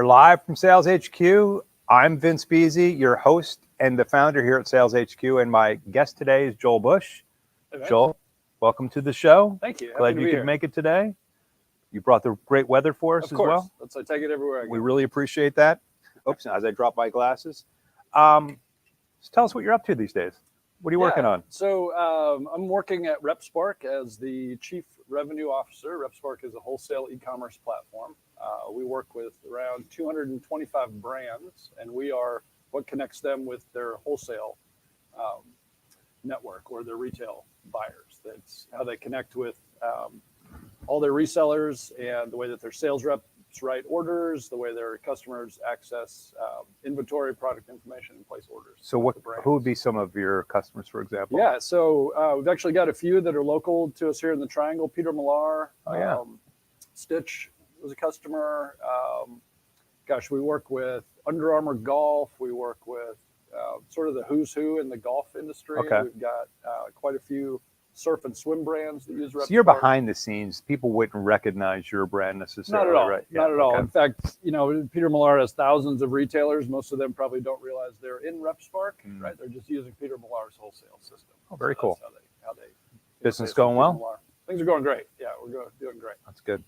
We're live from Sales HQ. I'm Vince Beasy, your host and the founder here at Sales HQ, and my guest today is Joel Bush. Hey, Joel, welcome to the show. Thank you. Glad you could make it today. You brought the great weather for us as well. Of course. I take it everywhere I go. We really appreciate that. Oops, as I drop my glasses. Just tell us what you're up to these days. What are you working on? So I'm working at RepSpark as the Chief Revenue Officer. RepSpark is a wholesale e-commerce platform. We work with around 225 brands, and we are what connects them with their wholesale network or their retail buyers. That's how they connect with all their resellers and the way that their sales reps write orders, the way their customers access inventory, product information, and place orders. So who would be some of your customers, for example? Yeah, so we've actually got a few that are local to us here in the Triangle. Peter Millar, Stitch was a customer. We work with Under Armour Golf. We work with sort of the who's who in the golf industry. Okay. We've got quite a few surf and swim brands that use RepSpark. So you're behind the scenes. People wouldn't recognize your brand necessarily, Not at all. right? Not at all. In fact, Peter Millar has thousands of retailers. Most of them probably don't realize they're in RepSpark, right? They're just using Peter Millar's wholesale system. Oh, very cool. How they business going well? Millar. Things are going great. Yeah, we're doing great. That's good.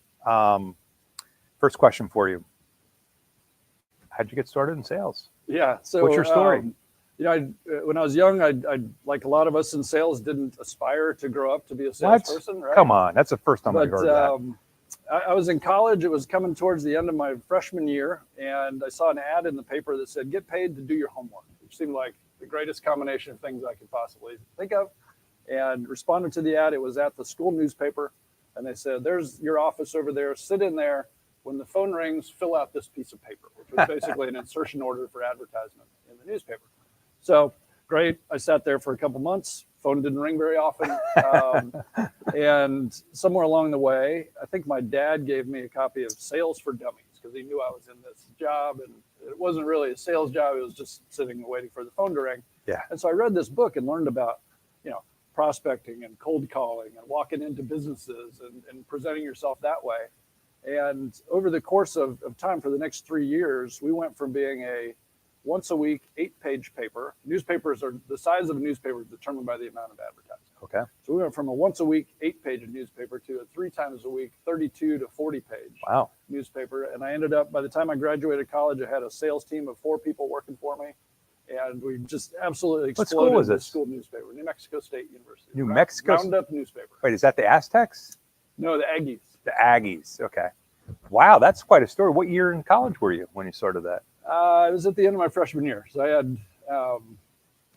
First question for you. How'd you get started in sales? Yeah. So what's your story? When I was young, I like a lot of us in sales didn't aspire to grow up to be a salesperson. Right? Come on, that's the first time I heard that. I was in college. It was coming towards the end of my freshman year, and I saw an ad in the paper that said, "Get paid to do your homework," which seemed like the greatest combination of things I could possibly think of. And responded to the ad. It was at the school newspaper, and they said, "There's your office over there. Sit in there. When the phone rings, fill out this piece of paper," which was basically an insertion order for advertisement in the newspaper. So great. I sat there for a couple months. Phone didn't ring very often. And somewhere along the way, I think my dad gave me a copy of Sales for Dummies because he knew I was in this job. And it wasn't really a sales job. It was just sitting and waiting for the phone to ring. Yeah. And so I read this book and learned about, prospecting and cold calling and walking into businesses and presenting yourself that way. And over the course of time for the next 3 years, we went from being a once a week, 8-page paper. Newspapers are the size of a newspaper is determined by the amount of advertising. Okay. So we went from a once a week, 8-page newspaper to a 3 times a week, 32 to 40-page newspaper. And I ended up, by the time I graduated college, I had a sales team of 4 people working for me. And we just absolutely exploded. What school was this? School newspaper, New Mexico State University. New Mexico? Roundup newspaper. Wait, is that the Aztecs? No, the Aggies. The Aggies, okay. Wow, that's quite a story. What year in college were you when you started that? It was at the end of my freshman year. So I had,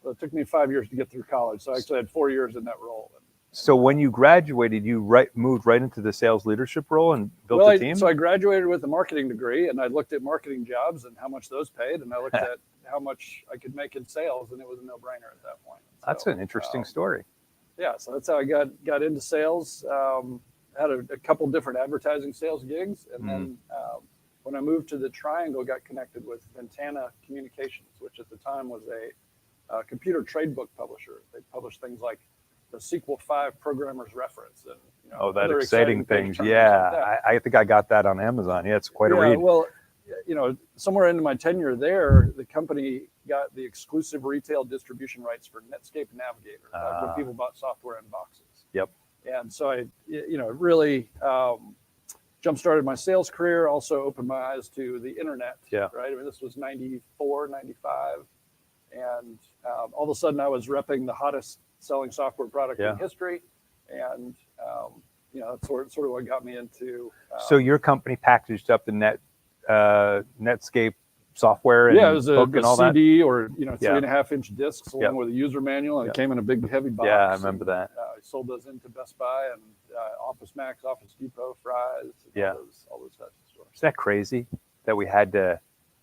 it took me 5 years to get through college. So I actually had 4 years in that role. So when you graduated, you moved right into the sales leadership role and built a team? So I graduated with a marketing degree, and I looked at marketing jobs and how much those paid, and I looked at how much I could make in sales, and it was a no-brainer at that point. That's an interesting story. Yeah, so that's how I got into sales. Had a couple different advertising sales gigs, and then when I moved to the Triangle, got connected with Ventana Communications, which at the time was a computer trade book publisher. They published things like the SQL 5 Programmer's Reference. And, that exciting things. Yeah, like I think I got that on Amazon. Yeah, it's quite a read. Well, somewhere into my tenure there, the company got the exclusive retail distribution rights for Netscape Navigator, when people bought software in boxes. Yep. And so I, really jump-started my sales career, also opened my eyes to the internet. Yeah. Right? I mean, this was 94, 95. And all of a sudden I was repping the hottest selling software product in history. And, that's sort of what got me into. So your company packaged up the Netscape software and it was a CD that? or 3.5-inch discs along with a user manual, and it came in a big heavy box. Yeah, I remember that. I sold those into Best Buy and Office Max, Office Depot, Fry's, all those types of stores. Is that crazy that we had to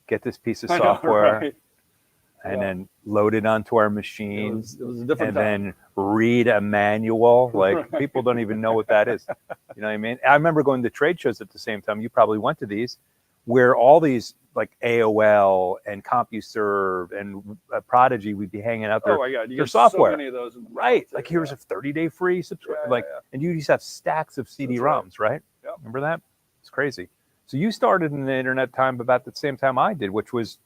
get this piece of software and then load it onto our machines it was a different and then read a manual? Like people don't even know what that is. You know what I mean? I remember going to trade shows at the same time. You probably went to these where all these like AOL and CompuServe and Prodigy would be hanging out there. Oh my God, you their get software. So many of those in the right. Like here's a 30-day free subscription. And you just have stacks of CD-ROMs, right? Yep. Remember that? It's crazy. So you started in the internet time about the same time I did, which was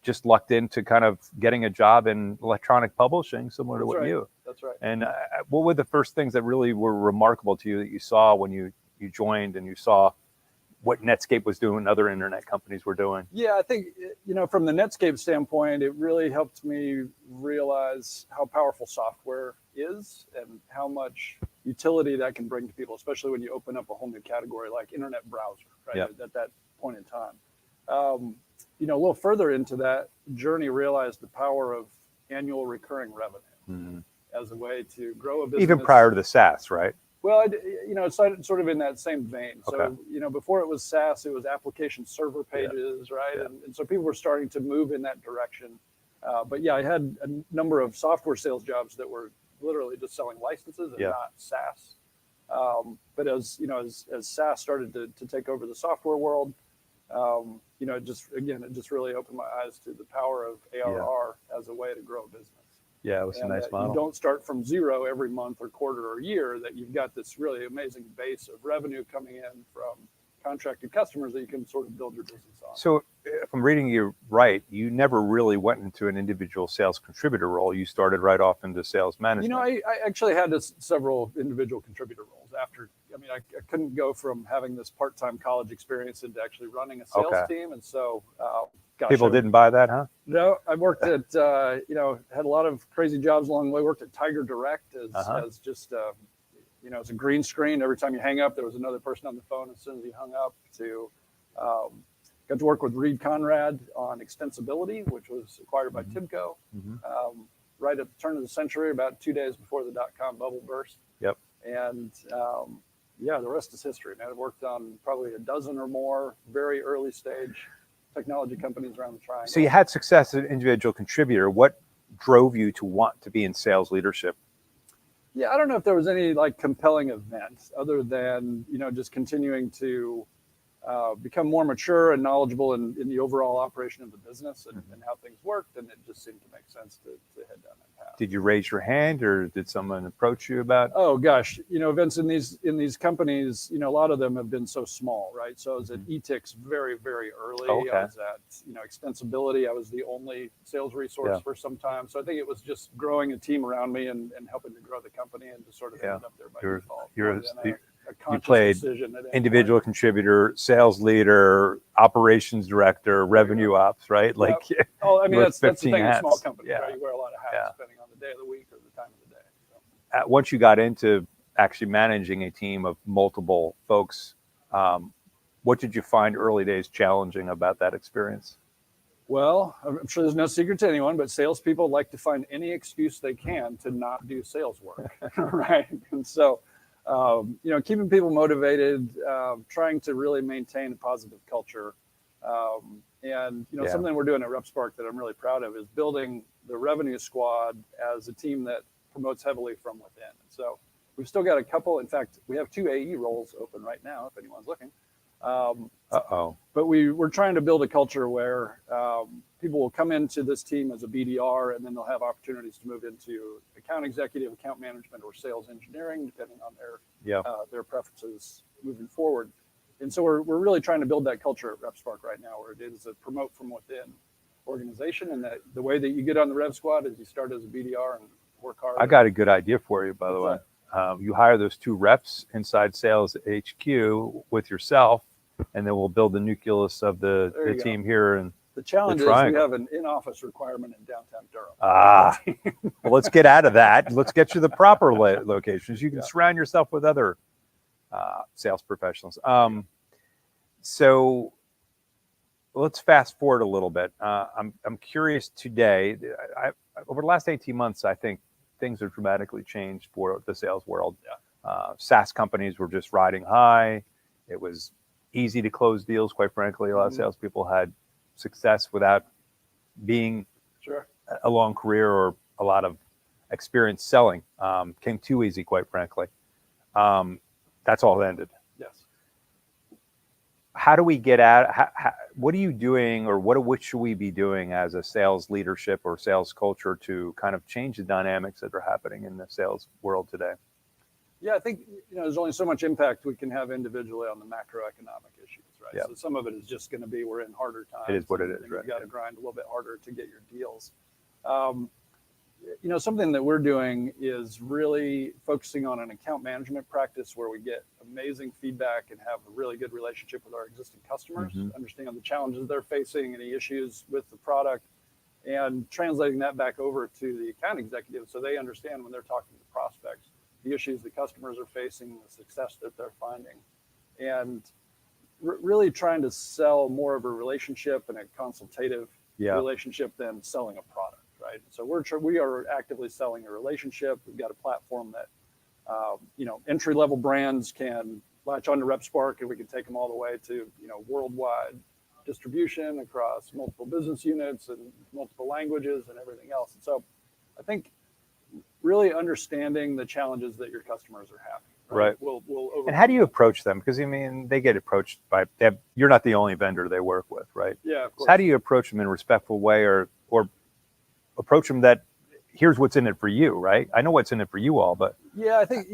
just lucked into kind of getting a job in electronic publishing, similar to That's what right. you. That's right. And what were the first things that really were remarkable to you that you saw when you joined and you saw what Netscape was doing and other internet companies were doing? Yeah, I think, from the Netscape standpoint, it really helped me realize how powerful software is and how much utility that can bring to people, especially when you open up a whole new category like internet browser, right? Yep. At that point in time. A little further into that journey, realized the power of annual recurring revenue as a way to grow a business. Even prior to the SaaS, right? Well, it's sort of in that same vein. So, Okay. Before it was SaaS, it was application server pages, right? Yeah. And so people were starting to move in that direction. But yeah, I had a number of software sales jobs that were literally just selling licenses and not SaaS. But as SaaS started to take over the software world, it just really opened my eyes to the power of ARR as a way to grow a business. Yeah, it was a nice model. You don't start from zero every month or quarter or year, that you've got this really amazing base of revenue coming in from contracted customers that you can sort of build your business on. So if I'm reading you right, you never really went into an individual sales contributor role. You started right off into sales management. I actually had several individual contributor roles after. I couldn't go from having this part-time college experience into actually running a sales team. And so, people didn't buy that, huh? No, I worked at, had a lot of crazy jobs along the way. Worked at Tiger Direct as just, as a green screen. Every time you hang up, there was another person on the phone as soon as you hung up. Got to work with Reed Conrad on extensibility, which was acquired by Tibco right at the turn of the century, about 2 days before the dot-com bubble burst. Yep. And the rest is history, man. I've worked on probably a dozen or more very early stage technology companies around the triangle. So you had success as an individual contributor. What drove you to want to be in sales leadership? Yeah, I don't know if there was any compelling event other than, just continuing to become more mature and knowledgeable in the overall operation of the business and how things worked. And it just seemed to make sense to head down that path. Did you raise your hand or did someone approach you about? Oh gosh, events in these companies, a lot of them have been so small, right? So I was at eTix very, very early. Okay. I was at, extensibility. I was the only sales resource for some time. So I think it was just growing a team around me and helping to grow the company and just sort of ended up there by default. You played individual contributor, sales leader, operations director, revenue ops, right? That's the thing in small companies, Yeah. right? You wear a lot of hats depending on the day of the week or the time of the day. So. Once you got into actually managing a team of multiple folks, what did you find early days challenging about that experience? Well, I'm sure there's no secret to anyone, but salespeople like to find any excuse they can to not do sales work, right? And so, keeping people motivated, trying to really maintain a positive culture. Something we're doing at RepSpark that I'm really proud of is building the revenue squad as a team that promotes heavily from within. And so we've still got a couple. In fact, we have 2 AE roles open right now, if anyone's looking. But we're trying to build a culture where people will come into this team as a BDR, and then they'll have opportunities to move into account executive, account management, or sales engineering, depending on their preferences moving forward. And so we're really trying to build that culture at RepSpark right now, where it is a promote from within organization, and that the way that you get on the Rev Squad is you start as a BDR and work hard. I got a good idea for you, by the way. You hire those 2 reps inside sales HQ with yourself, and then we'll build the nucleus of the team here. And the challenge is we have an in-office requirement in downtown Durham. Well, let's get out of that. Let's get you the proper locations. You can surround yourself with other sales professionals. So let's fast forward a little bit. I'm curious today. Over the last 18 months, I think things have dramatically changed for the sales world. SaaS companies were just riding high. It was easy to close deals, quite frankly. A lot of salespeople had success without being a long career or a lot of experience selling. Came too easy, quite frankly. That's all ended. Yes. How do we get at? What are you doing, or what should we be doing as a sales leadership or sales culture to kind of change the dynamics that are happening in the sales world today? Yeah, I think there's only so much impact we can have individually on the macroeconomic issues, right? Yeah. So some of it is just going to be we're in harder times. It is what it is, and right? You got to grind a little bit harder to get your deals. Something that we're doing is really focusing on an account management practice where we get amazing feedback and have a really good relationship with our existing customers, understand the challenges they're facing, any issues with the product, and translating that back over to the account executives so they understand when they're talking to prospects the issues the customers are facing, the success that they're finding, and really trying to sell more of a relationship and a consultative relationship than selling a product, right? So we are actively selling a relationship. We've got a platform that entry-level brands can latch onto RepSpark, and we can take them all the way to worldwide distribution across multiple business units and multiple languages and everything else. And so I think really understanding the challenges that your customers are having. Right. We'll and how do you approach them? Because I mean, they get approached by you're not the only vendor they work with, right? Yeah. Of course. So how do you approach them in a respectful way, or approach them that here's what's in it for you, right? I know what's in it for you all, but yeah, I think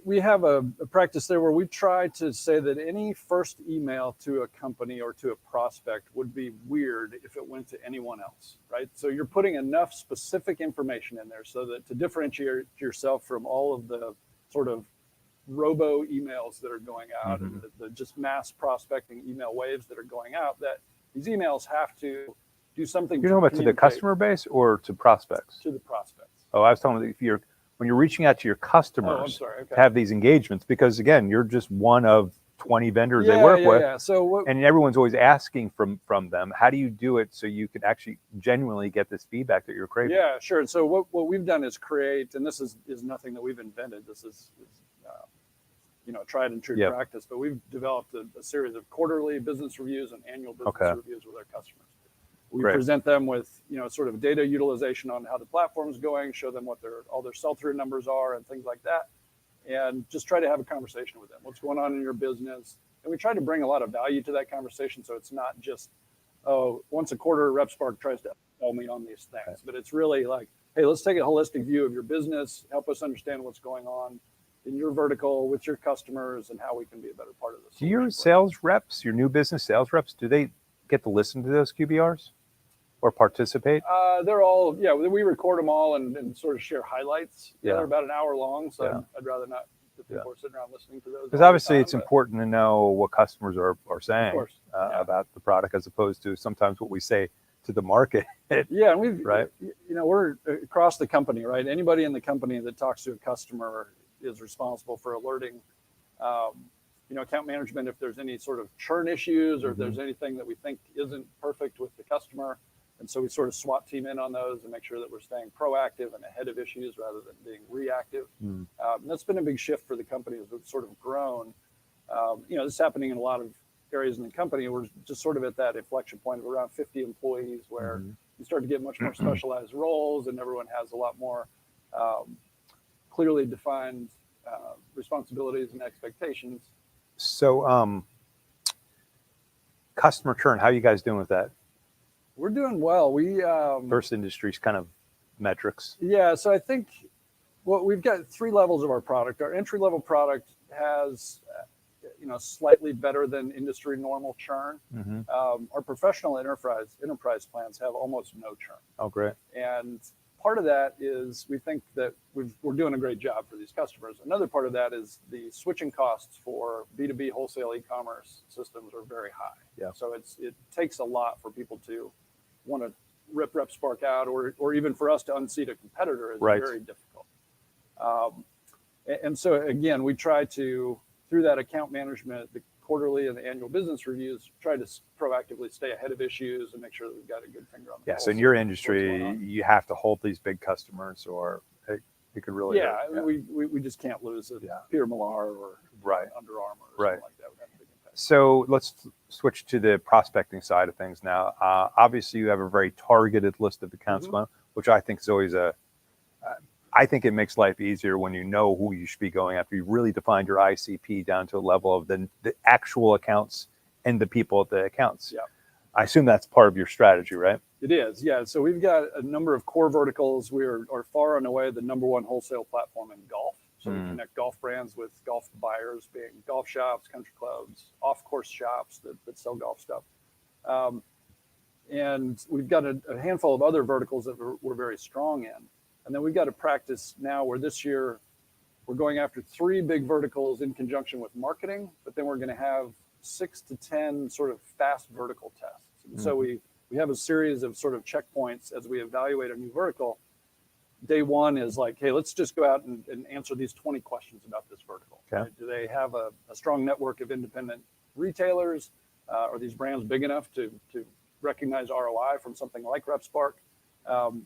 we have a practice there where we try to say that any first email to a company or to a prospect would be weird if it went to anyone else, right? So you're putting enough specific information in there so that to differentiate yourself from all of the sort of robo emails that are going out and the just mass prospecting email waves that are going out, that these emails have to do something. You're talking about to the customer base or to prospects? To the prospects. Oh, I was talking about when you're reaching out to your customers to have these engagements, because again, you're just one of 20 vendors they work with. Yeah. So and everyone's always asking from them. How do you do it so you can actually genuinely get this feedback that you're craving? Yeah, sure. So what we've done is create, and this is nothing that we've invented. This is tried and true practice, but we've developed a series of quarterly business reviews and annual business reviews with our customers. We present them with, sort of data utilization on how the platform is going, show them what all their sell-through numbers are and things like that, and just try to have a conversation with them. What's going on in your business? And we try to bring a lot of value to that conversation, so it's not just, once a quarter RepSpark tries to sell me on these things, but it's really like, hey, let's take a holistic view of your business, help us understand what's going on in your vertical with your customers and how we can be a better part of this. Do your sales reps, your new business sales reps, do they get to listen to those QBRs or participate? They're all, we record them all and sort of share highlights. They're about an hour long, so I'd rather not that people are sitting around listening to those. Because obviously it's important to know what customers are saying about the product, as opposed to sometimes what we say to the market. Yeah, and we're across the company, right? Anybody in the company that talks to a customer is responsible for alerting account management if there's any sort of churn issues or if there's anything that we think isn't perfect with the customer. And so we sort of SWAT team in on those and make sure that we're staying proactive and ahead of issues rather than being reactive. And that's been a big shift for the company as we've sort of grown. This is happening in a lot of areas in the company. We're just sort of at that inflection point of around 50 employees where you start to get much more specialized roles and everyone has a lot more clearly defined responsibilities and expectations. So customer churn, how are you guys doing with that? We're doing well. We First Industries kind of metrics. Yeah, so I think we've got 3 levels of our product. Our entry level product has slightly better than industry normal churn. Our professional enterprise plans have almost no churn. Oh, great. And part of that is we think that we're doing a great job for these customers. Another part of that is the switching costs for B2B wholesale e-commerce systems are very high. Yeah. So it takes a lot for people to want to rip RepSpark out or even for us to unseat a competitor is very difficult. And so again, we try to, through that account management, the quarterly and the annual business reviews, try to proactively stay ahead of issues and make sure that we've got a good finger on the pulse. So in your industry, you have to hold these big customers or it could really we just can't lose a Peter Millar or Under Armour or something like that. So let's switch to the prospecting side of things now. Obviously, you have a very targeted list of accounts, which I think is always I think it makes life easier when you know who you should be going after. You really defined your ICP down to a level of the actual accounts and the people at the accounts. Yeah. I assume that's part of your strategy, right? It is, yeah. So we've got a number of core verticals. We are far and away the #1 wholesale platform in golf. So we connect golf brands with golf buyers, being golf shops, country clubs, off-course shops that sell golf stuff. And we've got a handful of other verticals that we're very strong in. And then we've got a practice now where this year we're going after 3 big verticals in conjunction with marketing, but then we're going to have 6 to 10 sort of fast vertical tests. And so we have a series of sort of checkpoints as we evaluate a new vertical. Day one is like, hey, let's just go out and answer these 20 questions about this vertical. Okay. Right? Do they have a strong network of independent retailers? Are these brands big enough to recognize ROI from something like RepSpark?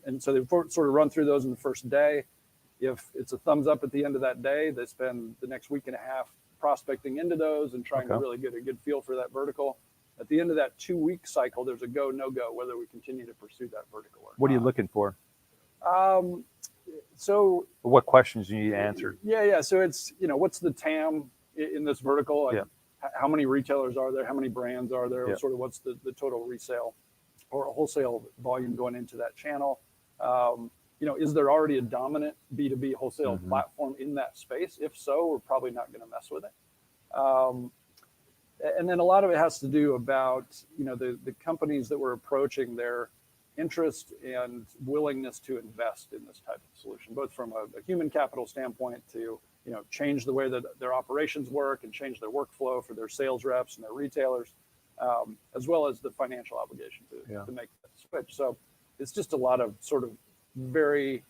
And so they sort of run through those in the first day. If it's a thumbs up at the end of that day, they spend the next week and a half prospecting into those and trying to really get a good feel for that vertical. At the end of that 2-week cycle, there's a go, no go, whether we continue to pursue that vertical or not. What are you looking for? So what questions do you need answered? Yeah. So it's, what's the TAM in this vertical? Like, how many retailers are there? How many brands are there? Sort of what's the total resale or wholesale volume going into that channel? Is there already a dominant B2B wholesale platform in that space? If so, we're probably not going to mess with it. And then a lot of it has to do about, the companies that we're approaching, their interest and willingness to invest in this type of solution, both from a human capital standpoint to, change the way that their operations work and change their workflow for their sales reps and their retailers, as well as the financial obligation to make that switch. So it's just a lot of sort of very,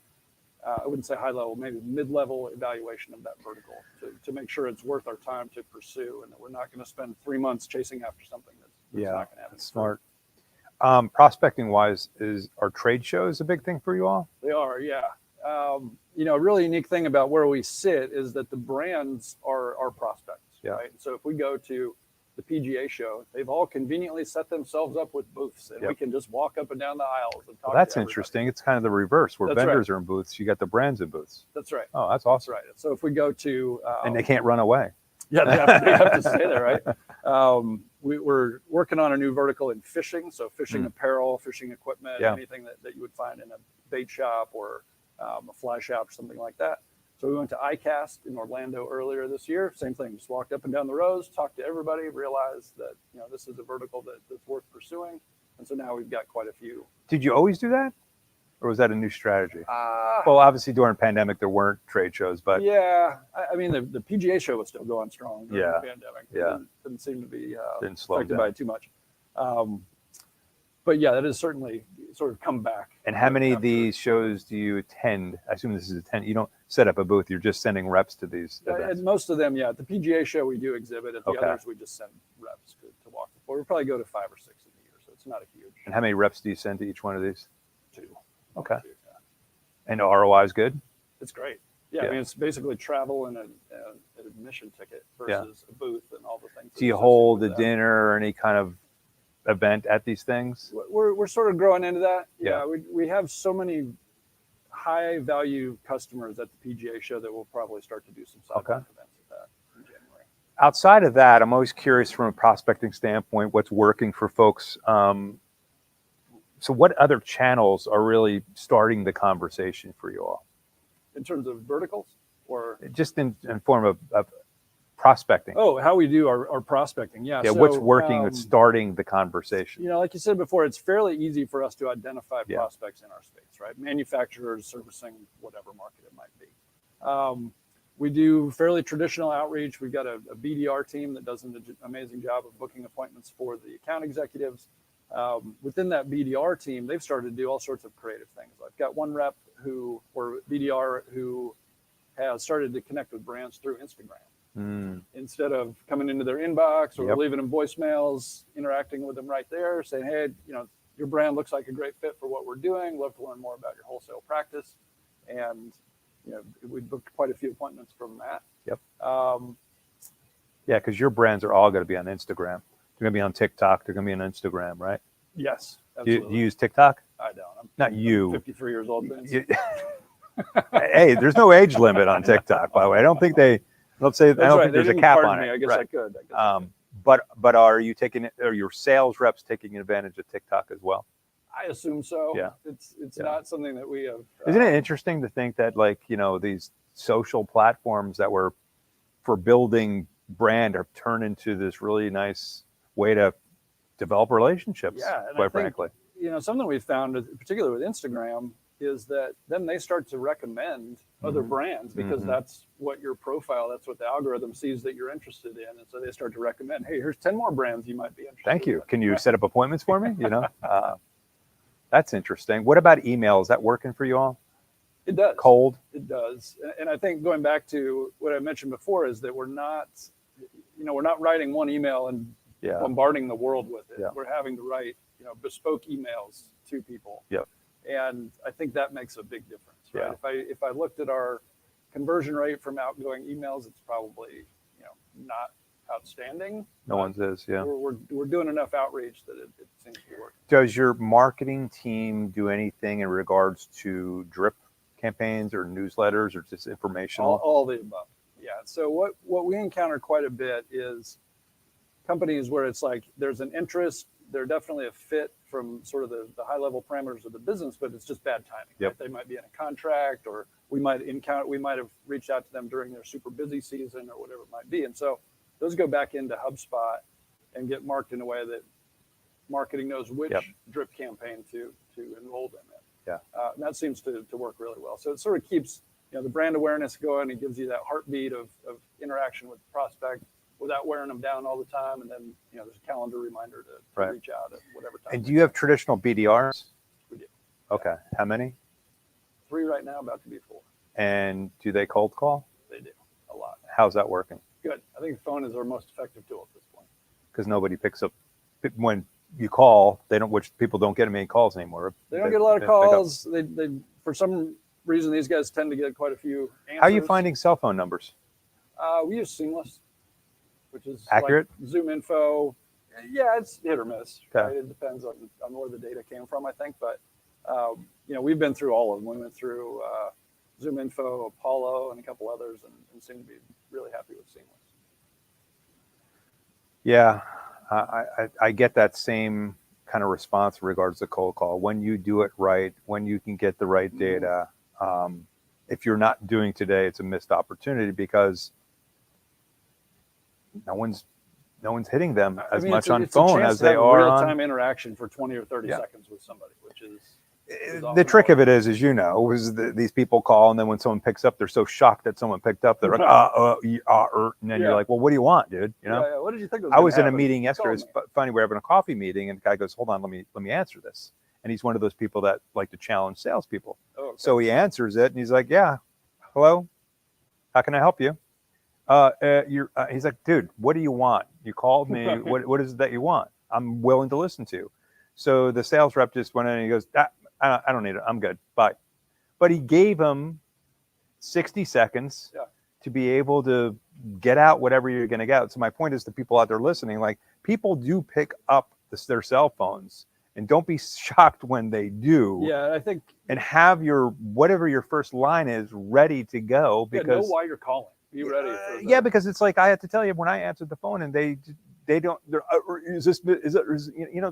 I wouldn't say high level, maybe mid-level evaluation of that vertical to make sure it's worth our time to pursue and that we're not going to spend 3 months chasing after something that's not going to happen. That's smart. Prospecting wise, are trade shows a big thing for you all? They are, yeah. A really unique thing about where we sit is that the brands are our prospects, right? So if we go to the PGA show, they've all conveniently set themselves up with booths, and we can just walk up and down the aisles and talk. Well, that's interesting. It's kind of the reverse, where vendors are in booths. You got the brands in booths. That's right. Oh, that's awesome. That's right. So if we go to and they can't run away. Yeah, they have to stay there, right? We're working on a new vertical in fishing, so fishing apparel, fishing equipment, anything that you would find in a bait shop or a fly shop or something like that. So we went to ICAST in Orlando earlier this year. Same thing, just walked up and down the rows, talked to everybody, realized that this is a vertical that's worth pursuing. And so now we've got quite a few. Did you always do that? Or was that a new strategy? Well, obviously during the pandemic, there weren't trade shows, but yeah, I mean, the PGA show was still going strong during the pandemic. Didn't seem to be affected by it too much. But yeah, that has certainly sort of come back. And how many of these shows do you attend? I assume this is attend. You don't set up a booth. You're just sending reps to these events. And most of them, at the PGA show, we do exhibit. At the others, we just send reps to walk the floor. We probably go to 5 or 6 in a year, so it's not a huge. And how many reps do you send to each one of these? 2. Okay. 2, and ROI is good? It's great. Yeah, I mean, it's basically travel and an admission ticket versus a booth and all the things. Do you hold a dinner or any kind of event at these things? We're sort of growing into that. We have so many high value customers at the PGA show that we'll probably start to do some side events at that in January. Outside of that, I'm always curious from a prospecting standpoint, what's working for folks. So what other channels are really starting the conversation for you all? In terms of verticals or? Just in form of prospecting. Oh, how we do our prospecting. Yeah. So, what's working with starting the conversation? Like you said before, it's fairly easy for us to identify prospects in our space, right? Manufacturers servicing whatever market it might be. We do fairly traditional outreach. We've got a BDR team that does an amazing job of booking appointments for the account executives. Within that BDR team, they've started to do all sorts of creative things. I've got one rep or BDR who has started to connect with brands through Instagram. Instead of coming into their inbox or leaving them voicemails, interacting with them right there, saying, hey, your brand looks like a great fit for what we're doing. Love to learn more about your wholesale practice. And, we booked quite a few appointments from that. Yeah, because your brands are all going to be on Instagram. They're going to be on TikTok. They're going to be on Instagram, right? Yes, Do absolutely. you use TikTok? I don't. I'm 53 years old, Vince. Hey, there's no age limit on TikTok, by the way. I don't think I don't think there's a cap on it. I guess I could. But are your sales reps taking advantage of TikTok as well? I assume so. Yeah. It's not something that we have. Isn't it interesting to think that these social platforms that were for building brand have turned into this really nice way to develop relationships, Yeah, and quite I think, frankly. Something we've found, particularly with Instagram, is that then they start to recommend other brands because that's what your profile, that's what the algorithm sees that you're interested in. And so they start to recommend, hey, here's 10 more brands you might be interested in. Thank you. Can you set up appointments for me? That's interesting. What about email? Is that working for you all? It does. Cold? It does. And I think going back to what I mentioned before is that we're not writing one email and bombarding the world with it. Yeah. We're having to write, bespoke emails to people. Yep. And I think that makes a big difference, right? Yeah. If I looked at our conversion rate from outgoing emails, it's probably, not outstanding. No one's is, yeah. We're doing enough outreach that it seems to be working. Does your marketing team do anything in regards to drip campaigns or newsletters or just informational? All the above. Yeah. So what we encounter quite a bit is companies where it's like there's an interest, they're definitely a fit from sort of the high level parameters of the business, but it's just bad timing. Yep. Right? They might be in a contract, or we might have reached out to them during their super busy season or whatever it might be. And so those go back into HubSpot and get marked in a way that marketing knows which drip campaign to enroll them in. Yeah. And that seems to work really well. So it sort of keeps the brand awareness going. It gives you that heartbeat of interaction with the prospect without wearing them down all the time. And then there's a calendar reminder to reach out at whatever time. And do you have traditional BDRs? We do. Okay. How many? 3 right now, about to be 4. And do they cold call? They do a lot. How's that working? Good. I think the phone is our most effective tool at this point. Because nobody picks up when you call. Which people don't get many calls anymore. They don't get a lot of calls. They for some reason these guys tend to get quite a few answers. How are you finding cell phone numbers? We use Seamless, which is accurate. Like Zoom Info. Yeah, it's hit or miss. Okay. Right? It depends on where the data came from, I think. But we've been through all of them. We went through Zoom Info, Apollo, and a couple others, and seem to be really happy with Seamless. Yeah, I get that same kind of response in regards to cold call. When you do it right, when you can get the right data, if you're not doing today, it's a missed opportunity because no one's hitting them as much on phone as they are on real-time interaction for 20 or 30 seconds with somebody, which is the trick of it is these people call, and then when someone picks up, they're so shocked that someone picked up, they're like, and then you're like, well, what do you want, dude? What did you think? I was in a meeting yesterday. It's funny. We're having a coffee meeting, and the guy goes, hold on, let me answer this. And he's one of those people that like to challenge salespeople. Oh, okay. So he answers it, and he's like, yeah, hello, how can I help you? He's like, dude, what do you want? You called me. What is it that you want? I'm willing to listen to. So the sales rep just went in and he goes, I don't need it. I'm good. Bye. But he gave him 60 seconds to be able to get out whatever you're going to get. So my point is to people out there listening, like people do pick up their cell phones, and don't be shocked when they do. Yeah, I think. And have whatever your first line is ready to go, because know why you're calling. Be ready. Because it's like I have to tell you when I answered the phone and they don't. It's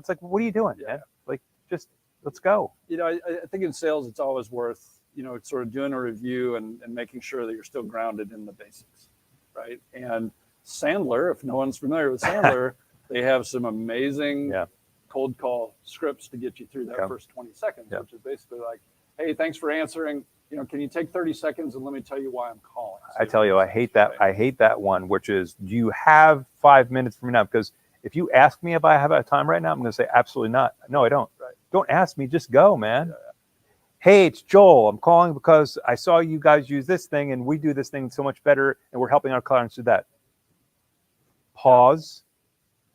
like, what are you doing, man? Like, just let's go. I think in sales it's always worth sort of doing a review and making sure that you're still grounded in the basics, right? And Sandler, if no one's familiar with Sandler, they have some amazing cold call scripts to get you through that first 20 seconds, which is basically like, hey, thanks for answering. Can you take 30 seconds and let me tell you why I'm calling? So I tell you, I hate that. I hate that one, which is, do you have 5 minutes from now? Because if you ask me if I have a time right now, I'm going to say absolutely not. No, I don't. Right. Don't ask me. Just go, man. Hey, it's Joel. I'm calling because I saw you guys use this thing and we do this thing so much better, and we're helping our clients do that. Pause.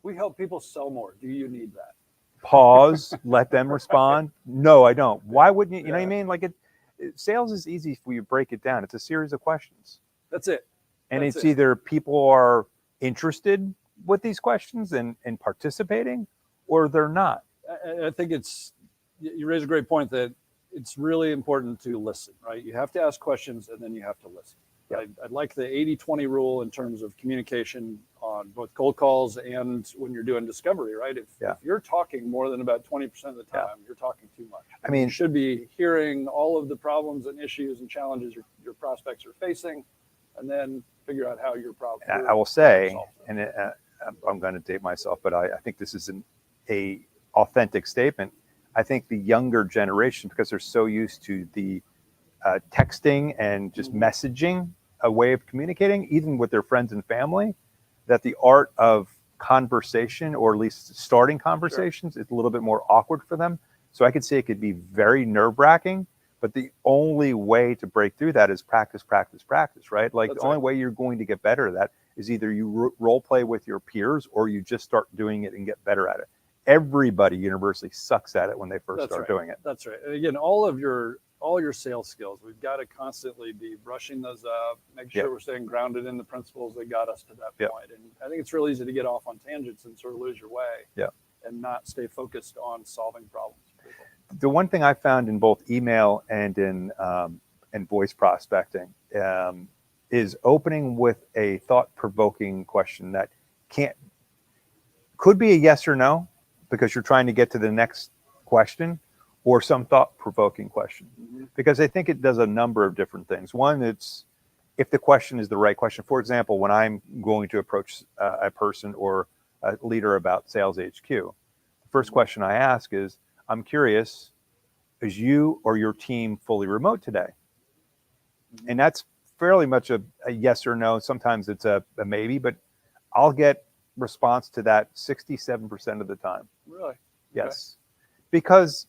We help people sell more. Do you need that? Pause. Let them respond. No, I don't. Why wouldn't you? You know what I mean? Like sales is easy if we break it down. It's a series of questions. That's it. And it's either people are interested with these questions and participating, or they're not. I think you raise a great point that it's really important to listen, right? You have to ask questions and then you have to listen. Yep. I like the 80-20 rule in terms of communication on on both cold calls and when you're doing discovery, right? If you're talking more than about 20% of the time, you're talking too much. I mean, you should be hearing all of the problems and issues and challenges your prospects are facing, and then figure out how your problem. I will say, and I'm going to date myself, but I think this is a authentic statement. I think the younger generation, because they're so used to the texting and just messaging, a way of communicating, even with their friends and family, that the art of conversation, or at least starting conversations, is a little bit more awkward for them. So I could say it could be very nerve-wracking, but the only way to break through that is practice, practice, practice, right? Like the only way you're going to get better at that is either you role play with your peers, or you just start doing it and get better at it. Everybody universally sucks at it when they first start doing it. That's right. And again, all your sales skills, we've got to constantly be brushing those up, make sure we're staying grounded in the principles that got us to that point. And I think it's real easy to get off on tangents and sort of lose your way and not stay focused on solving problems for people. The one thing I found in both email and in voice prospecting is opening with a thought-provoking question that could be a yes or no, because you're trying to get to the next question, or some thought-provoking question. Because I think it does a number of different things. One, it's if the question is the right question. For example, when I'm going to approach a person or a leader about Sales HQ, the first question I ask is, I'm curious, is you or your team fully remote today? And that's fairly much a yes or no. Sometimes it's a maybe, but I'll get response to that 67% of the time. Really? Yes. Because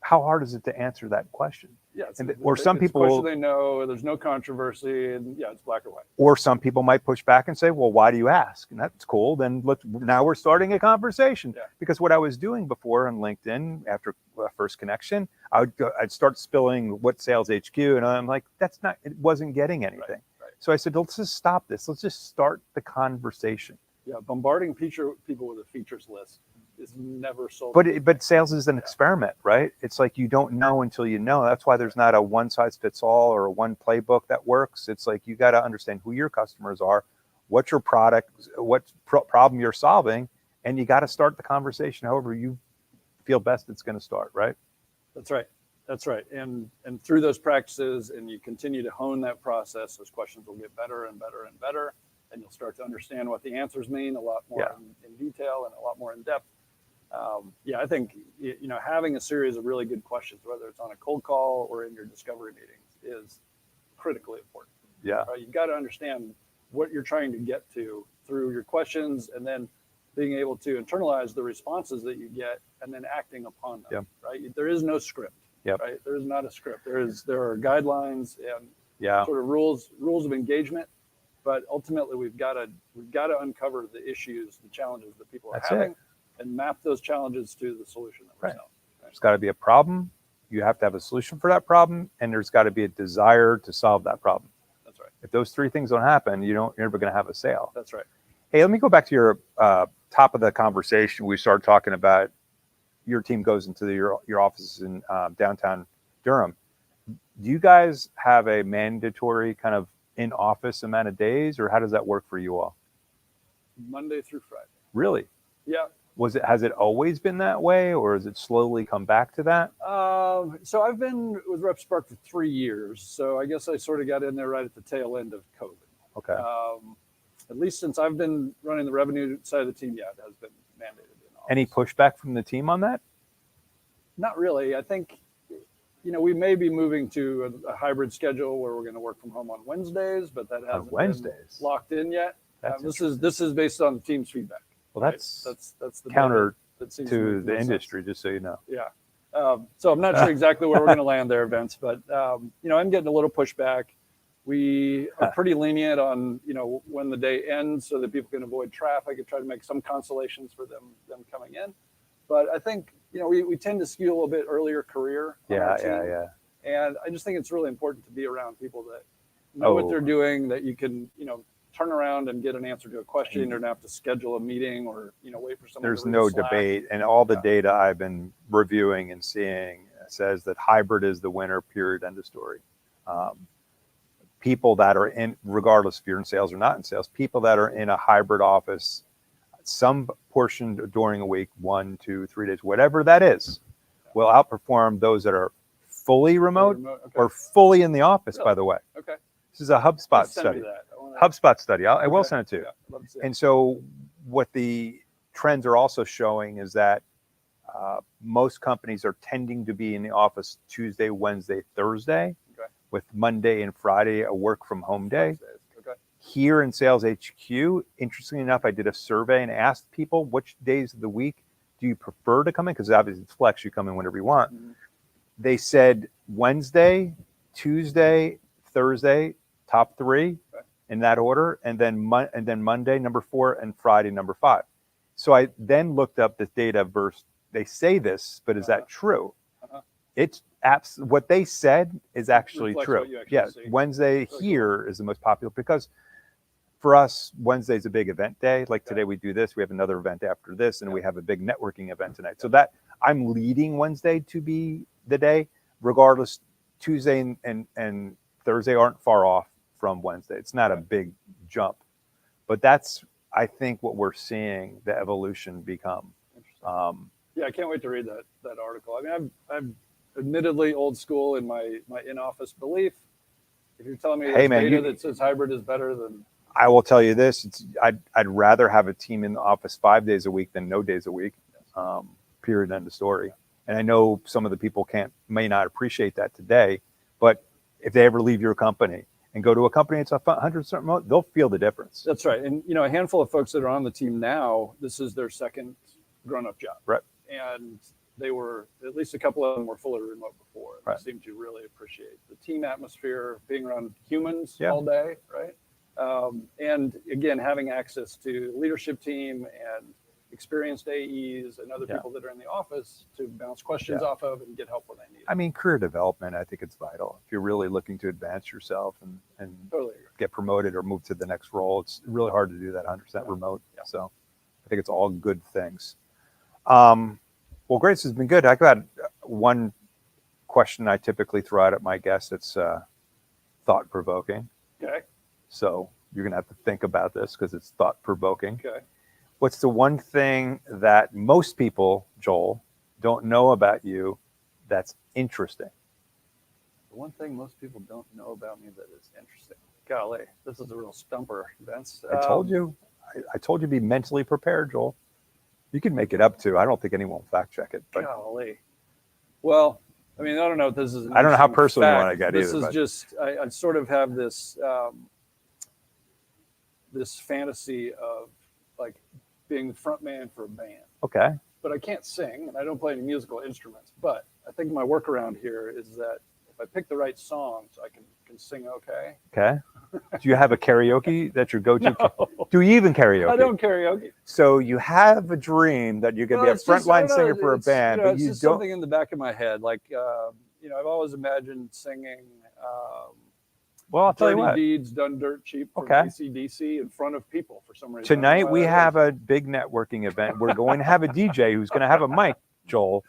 how hard is it to answer that question? Yeah. Or some people will, they know, there's no controversy, and it's black or white. Or some people might push back and say, well, why do you ask? And that's cool. Then now we're starting a conversation. Because what I was doing before on LinkedIn, after first connection, I'd start spilling what Sales HQ, and I'm like, it wasn't getting anything. Right. So I said, let's just stop this. Let's just start the conversation. Yeah, bombarding people with a features list is never sold. But sales is an experiment, right? It's like you don't know until you know. That's why there's not a one size fits all or a one playbook that works. It's like you got to understand who your customers are, what your product, what problem you're solving, and you got to start the conversation however you feel best it's going to start, right? That's right. That's right. And through those practices, and you continue to hone that process, those questions will get better and better and better. And you'll start to understand what the answers mean a lot more in detail and a lot more in depth. I think having a series of really good questions, whether it's on a cold call or in your discovery meetings, is critically important. Yeah, right? You've got to understand what you're trying to get to through your questions, and then being able to internalize the responses that you get, and then acting upon them. Yep. Right? There is no script. Yep. Right? There is not a script. There are guidelines and sort of rules of engagement. But ultimately, we've got to uncover the issues, the challenges that people are having, and map those challenges to the solution that we're selling. Right? There's got to be a problem. You have to have a solution for that problem, and there's got to be a desire to solve that problem. That's right. If those three things don't happen, you're never going to have a sale. That's right. Hey, let me go back to your top of the conversation. We started talking about your team goes into your offices in downtown Durham. Do you guys have a mandatory kind of in-office amount of days, or how does that work for you all? Monday through Friday. Really? Yeah. Has it always been that way, or has it slowly come back to that? So I've been with RepSpark for 3 years. So I guess I sort of got in there right at the tail end of COVID. Okay. At least since I've been running the revenue side of the team, it has been mandated in office. Any pushback from the team on that? Not really. I think, we may be moving to a hybrid schedule where we're going to work from home on Wednesdays, but that hasn't been locked in yet. This is based on the team's feedback. Well, right? that's the counter to the industry, just so you know. Yeah. So I'm not sure exactly where we're going to land there, Vince, but I'm getting a little pushback. We are pretty lenient on when the day ends, so that people can avoid traffic, and try to make some consolations for them coming in. But I think we tend to skew a little bit earlier career. Yeah. And I just think it's really important to be around people that know what they're doing, that you can turn around and get an answer to a question. You don't have to schedule a meeting or wait for someone. There's no debate, and all the data I've been reviewing and seeing says that hybrid is the winner. Period. End of story. people that are in, regardless if you're in sales or not in sales, people that are in a hybrid office, some portion during a week, 1, 2, 3 days, whatever that is, will outperform those that are fully remote Okay. or fully in the office, Really? by the way. Okay. This is a HubSpot Just send me study. that. I wanna- HubSpot study. I will Okay. send it to you. Yeah, I'd love to see it. And so what the trends are also showing is that most companies are tending to be in the office Tuesday, Wednesday, Thursday, Okay. with Monday and Friday a work from home day. Okay. Here in Sales HQ, interestingly enough, I did a survey and asked people which days of the week do you prefer to come in? Because obviously it's flex, you come in whenever you want. Mm-hmm. They said Wednesday, Tuesday, Thursday, top 3 in that order, and then Monday number 4 and Friday number 5. So I then looked up the data versus they say this, but is that true? It's what they said is actually Reflects true. what you actually Yeah, see. Wednesday Really here is the most popular because for us, Wednesday's a big event day. Like today we do this, we have another event after this, and we have a big networking event tonight. So that I'm leading Wednesday to be the day. Regardless, Tuesday and Thursday aren't far off from Wednesday. It's not a big jump, but that's, I think, what we're seeing the evolution become. Yeah, I can't wait to read that article. I mean, I'm admittedly old school in my in-office belief. If you're telling me Hey, man, data that says hybrid is better than, I will tell you this: I'd rather have a team in the office 5 days a week than no days a week. Period. End of story. And I know some of the people may not appreciate that today, but if they ever leave your company and go to a company that's 100% remote, they'll feel the difference. That's right. And a handful of folks that are on the team now, this is their second grown-up job. Right. And they were, at least a couple of them were fully remote before. Right. They seem to really appreciate the team atmosphere, being around humans Yeah. all day, right? And again, having access to leadership team and experienced AEs and other people that are in the office to bounce questions off of and get help when they need it. I mean, career development, I think it's vital. If you're really looking to advance yourself and Totally agree. get promoted or move to the next role, it's really hard to do that 100% remote. So I think it's all good things. Well, great. This has been good. I got one question I typically throw out at my guests. It's thought-provoking. Okay. So you're going to have to think about this because it's thought-provoking. Okay. What's the one thing that most people, Joel, don't know about you that's interesting? The one thing most people don't know about me that is interesting. Golly, this is a real stumper, Vince. I told you. I told you to be mentally prepared, Joel. You can make it up too. I don't think anyone will fact check it. But golly. Well, I mean, I don't know if this is. I don't know how personal you want to get this either. This is just. I sort of have this this fantasy of like being the front man for a band. Okay. But I can't sing and I don't play any musical instruments. But I think my workaround here is that if I pick the right songs, I can sing okay. Okay. Do you have a karaoke that's your go-to? No. Do you even karaoke? I don't karaoke. So you have a dream that you're going to be a frontline singer for a band, but you it's don't. Something in the back of my head, like I've always imagined singing. Well, I'll tell you Dirty what. Deeds Done Dirt Cheap from Okay. DC in front of people for some reason. Tonight we have a big networking event. We're going to have a DJ who's going to have a mic, Joel.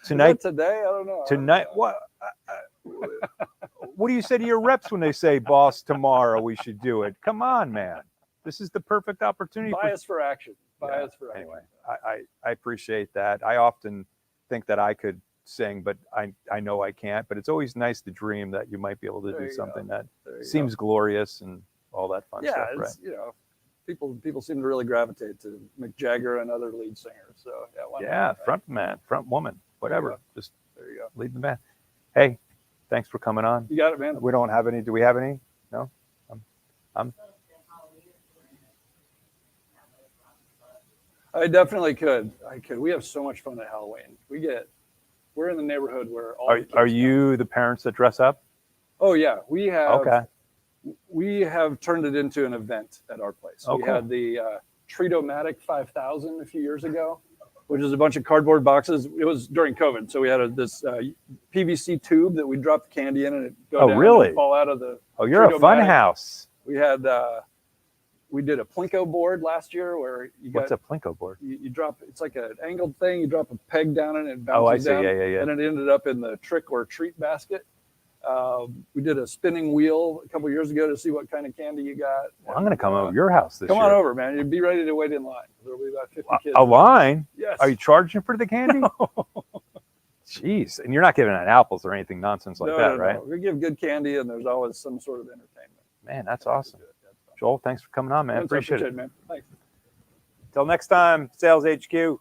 Tonight. Today, I don't know. Tonight, what? What do you say to your reps when they say, "Boss, tomorrow we should do it"? Come on, man. This is the perfect opportunity. Bias for action. Bias for action. Anyway, I appreciate that. I often think that I could sing, but I know I can't. But it's always nice to dream that you might be able to do something that seems glorious and all that fun stuff. Yeah, Right? people seem to really gravitate to Mick Jagger and other lead singers. So why not, right? Front man, front woman, whatever. Just there you go. Lead the band. Hey, thanks for coming on. You got it, man. We don't have any. Do we have any? No. I definitely could. We have so much fun at Halloween. We're in the neighborhood where all the kids Are you the parents that dress up? Oh yeah, we have. Okay. We have turned it into an event at our place. Oh, we cool. had the Treatomatic 5000 a few years ago, which is a bunch of cardboard boxes. It was during COVID, so we had this PVC tube that we dropped the candy in, and it go down really? and fall out of the. Oh, you're a fun house. We had. We did a Plinko board last year where What's a Plinko board? You drop, it's like an angled thing. You drop a peg down and it bounces Oh, I see. down. Yeah. And it ended up in the trick or treat basket. We did a spinning wheel a couple years ago to see what kind of candy you got. Well, I'm going to come over to your house this Come year. on over, man. You'd be ready to wait in line. There'll be about 50 kids. A line? Yes. Are you charging for the candy? Jeez. And you're not giving out apples or anything nonsense like that, right? No. We give good candy, and there's always some sort of entertainment. Man, that's awesome. Joel, thanks for coming on, man. That's Appreciate it. Man. Thanks. Till next time, Sales HQ.